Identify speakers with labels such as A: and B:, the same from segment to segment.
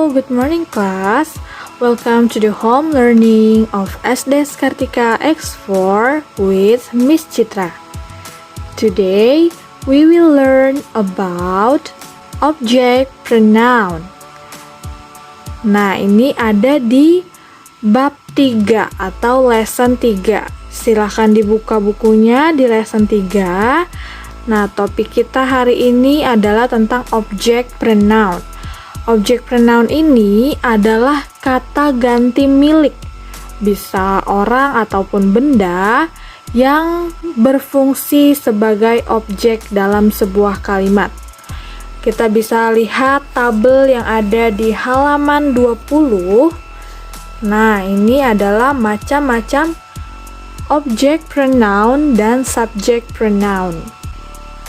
A: good morning class. Welcome to the home learning of SD Kartika X4 with Miss Citra. Today, we will learn about object pronoun. Nah, ini ada di bab 3 atau lesson 3. Silahkan dibuka bukunya di lesson 3. Nah, topik kita hari ini adalah tentang object pronoun. Objek pronoun ini adalah kata ganti milik, bisa orang ataupun benda yang berfungsi sebagai objek dalam sebuah kalimat. Kita bisa lihat tabel yang ada di halaman 20. Nah, ini adalah macam-macam objek pronoun dan subject pronoun.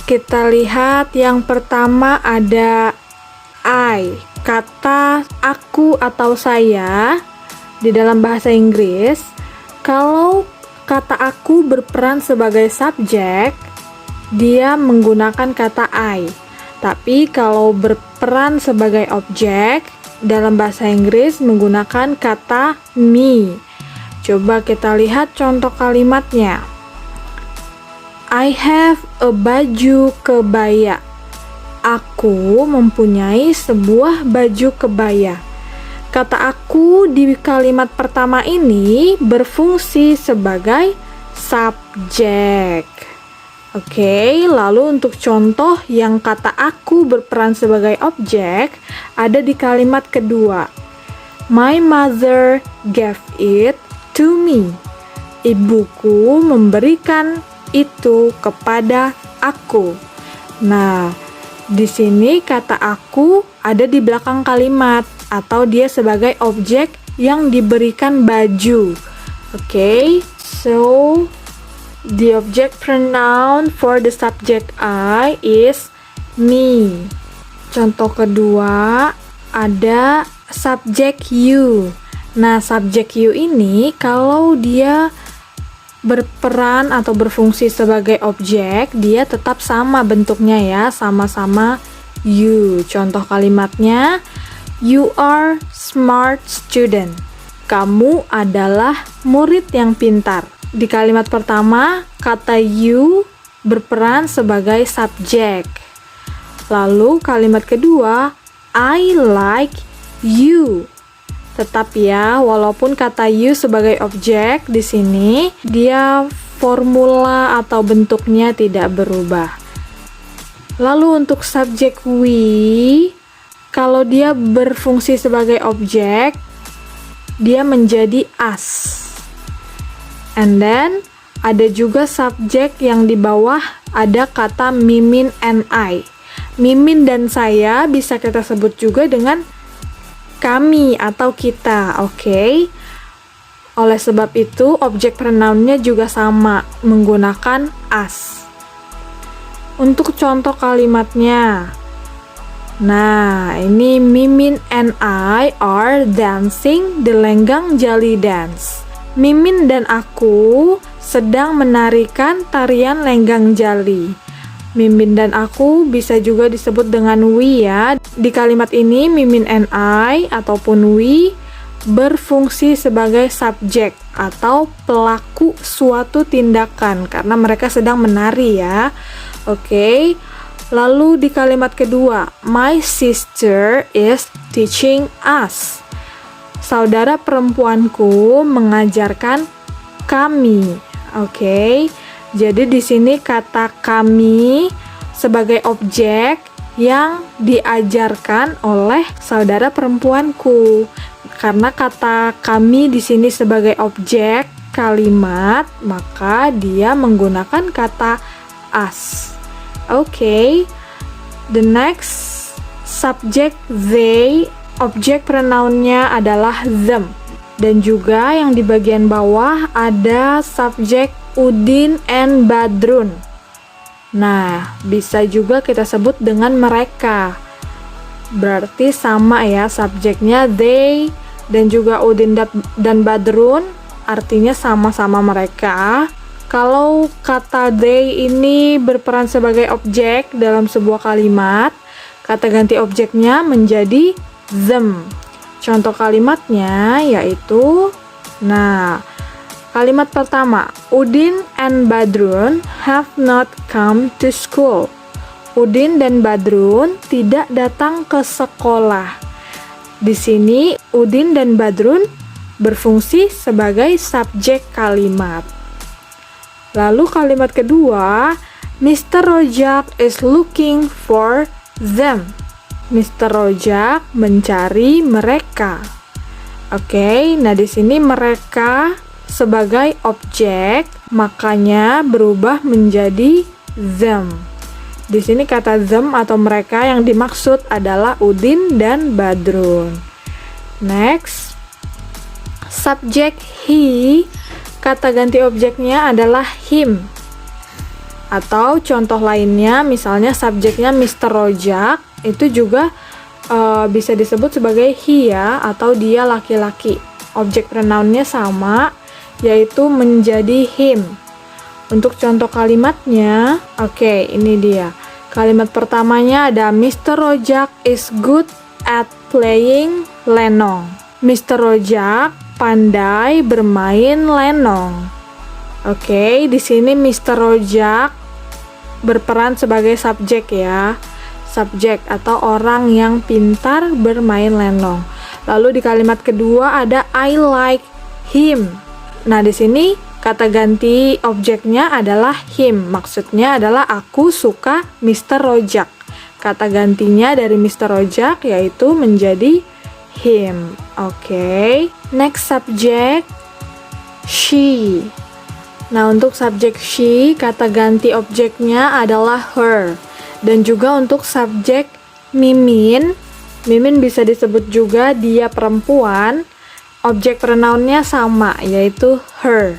A: Kita lihat yang pertama ada I, kata aku atau saya di dalam bahasa Inggris. Kalau kata aku berperan sebagai subjek, dia menggunakan kata I. Tapi kalau berperan sebagai objek dalam bahasa Inggris menggunakan kata me. Coba kita lihat contoh kalimatnya. I have a baju kebaya. Aku mempunyai sebuah baju kebaya. Kata aku di kalimat pertama ini berfungsi sebagai subjek. Oke, lalu untuk contoh yang kata aku berperan sebagai objek ada di kalimat kedua. My mother gave it to me. Ibuku memberikan itu kepada aku. Nah, di sini kata aku ada di belakang kalimat atau dia sebagai objek yang diberikan baju. Okay, so the object pronoun for the subject I is me. Contoh kedua ada subject you. Nah, subject you ini kalau dia berperan atau berfungsi sebagai objek, dia tetap sama bentuknya ya, sama-sama you. Contoh kalimatnya, you are smart student. Kamu adalah murid yang pintar. Di kalimat pertama, kata you berperan sebagai subjek. Lalu kalimat kedua, I like you. Tetap ya, walaupun kata you sebagai objek di sini, dia formula atau bentuknya tidak berubah. Lalu untuk subjek we, kalau dia berfungsi sebagai objek, dia menjadi us. And then ada juga subjek yang di bawah ada kata Mimin and I. Mimin dan saya bisa kita sebut juga dengan kami atau kita, oke? Oleh sebab itu, objek pronounnya juga sama, menggunakan us. Untuk contoh kalimatnya, nah, ini Mimin and I are dancing the lenggang jali dance. Mimin dan aku sedang menarikan tarian lenggang jali. Mimin dan aku bisa juga disebut dengan we ya. Di kalimat ini Mimin and I ataupun we berfungsi sebagai subjek atau pelaku suatu tindakan karena mereka sedang menari ya. Oke. Lalu di kalimat kedua, my sister is teaching us. Saudara perempuanku mengajarkan kami. Oke. Jadi di sini kata kami sebagai objek yang diajarkan oleh saudara perempuanku. Karena kata kami di sini sebagai objek kalimat, maka dia menggunakan kata us. Okay. The next subject they, objek pronounnya adalah them. Dan juga yang di bagian bawah ada subjek Udin and Badrun. Nah, bisa juga kita sebut dengan mereka. Berarti sama ya subjeknya they dan juga Udin dan Badrun artinya sama-sama mereka. Kalau kata they ini berperan sebagai objek dalam sebuah kalimat, kata ganti objeknya menjadi them. Contoh kalimatnya yaitu, nah, kalimat pertama, Udin and Badrun have not come to school. Udin dan Badrun tidak datang ke sekolah. Di sini Udin dan Badrun berfungsi sebagai subjek kalimat. Lalu kalimat kedua, Mr. Rojak is looking for them. Mr. Rojak mencari mereka. Oke, nah di sini mereka sebagai objek, makanya berubah menjadi them. Di sini kata them atau mereka yang dimaksud adalah Udin dan Badrun. Next, subjek he, kata ganti objeknya adalah him. Atau contoh lainnya, misalnya subjeknya Mr. Rojak, itu juga bisa disebut sebagai he ya, atau dia laki-laki. Objek pronounnya sama, yaitu menjadi him. Untuk contoh kalimatnya, oke, ini dia. Kalimat pertamanya ada Mr. Rojak is good at playing lenong. Mr. Rojak pandai bermain lenong. Oke, di sini Mr. Rojak berperan sebagai subjek ya. Subjek atau orang yang pintar bermain lenong. Lalu di kalimat kedua ada I like him. Nah, di sini kata ganti objeknya adalah him. Maksudnya adalah aku suka Mr. Rojak. Kata gantinya dari Mr. Rojak yaitu menjadi him. Oke. Next subjek, she. Nah, untuk subjek she, kata ganti objeknya adalah her. Dan juga untuk subjek mimin, mimin bisa disebut juga dia perempuan, objek pronounnya sama, yaitu her.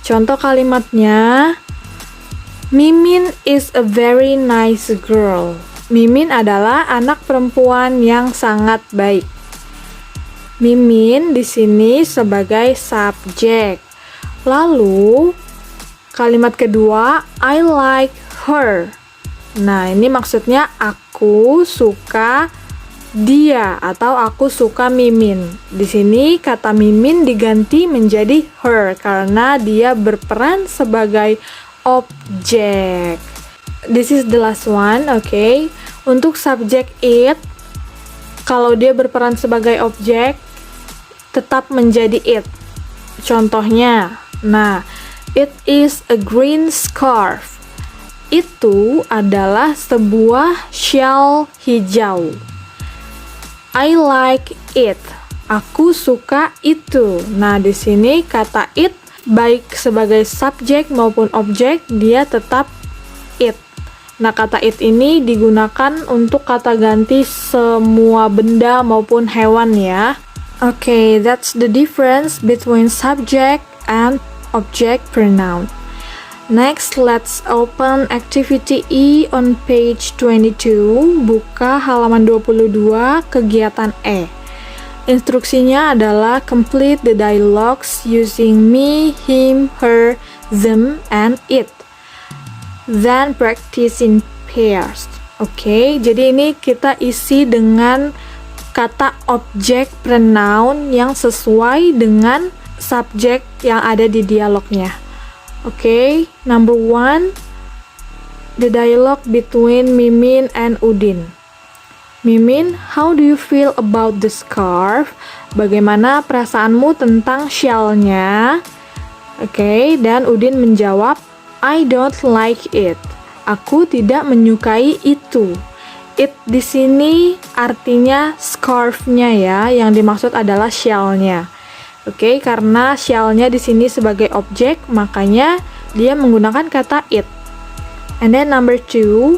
A: Contoh kalimatnya, Mimin is a very nice girl. Mimin adalah anak perempuan yang sangat baik. Mimin di sini sebagai subjek. Lalu, kalimat kedua, I like her. Nah, ini maksudnya aku suka dia atau aku suka Mimin. Di sini kata Mimin diganti menjadi her karena dia berperan sebagai objek. This is the last one, okay? Untuk subjek it, kalau dia berperan sebagai objek, tetap menjadi it. Contohnya, nah, it is a green scarf. Itu adalah sebuah shawl hijau. I like it. Aku suka itu. Nah, di sini kata it baik sebagai subjek maupun objek, dia tetap it. Nah, kata it ini digunakan untuk kata ganti semua benda maupun hewan ya. Okay, that's the difference between subject and object pronoun. Next, let's open activity E on page 22, buka halaman 22, kegiatan E. Instruksinya adalah complete the dialogues using me, him, her, them, and it. Then practice in pairs. Oke, jadi ini kita isi dengan kata objek pronoun yang sesuai dengan subjek yang ada di dialognya. Okay, number 1, the dialogue between Mimin and Udin. Mimin, how do you feel about the scarf? Bagaimana perasaanmu tentang shawl-nya? Okay, dan Udin menjawab, I don't like it. Aku tidak menyukai itu. It di sini artinya scarf-nya ya, yang dimaksud adalah shawl-nya. Oke, karena shawl-nya di sini sebagai objek, makanya dia menggunakan kata it. And then number 2,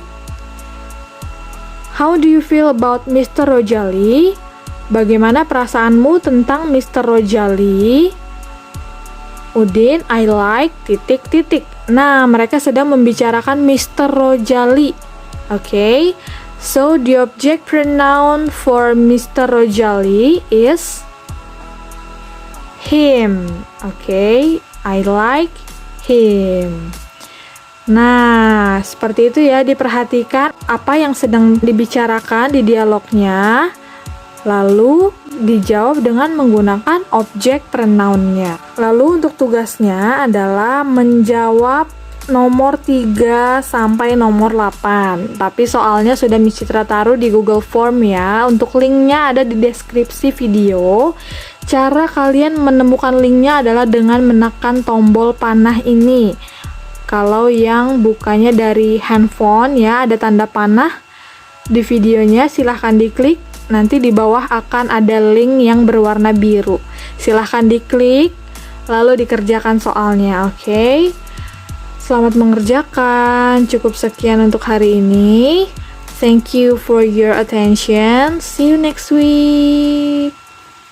A: how do you feel about Mr. Rojali? Bagaimana perasaanmu tentang Mr. Rojali? Udin, I like ... Nah, mereka sedang membicarakan Mr. Rojali. Oke, so the object pronoun for Mr. Rojali is him. Okay, I like him. Nah, seperti itu ya, diperhatikan apa yang sedang dibicarakan di dialognya. Lalu dijawab dengan menggunakan objek pronoun-nya. Lalu untuk tugasnya adalah menjawab nomor 3 sampai nomor 8. Tapi soalnya sudah Miss Citra taruh di Google Form ya. Untuk linknya ada di deskripsi video. Cara kalian menemukan linknya adalah dengan menekan tombol panah ini. Kalau yang bukanya dari handphone ya, ada tanda panah di videonya, silahkan diklik. Nanti di bawah akan ada link yang berwarna biru. Silahkan diklik, lalu dikerjakan soalnya, oke? Selamat mengerjakan. Cukup sekian untuk hari ini. Thank you for your attention. See you next week.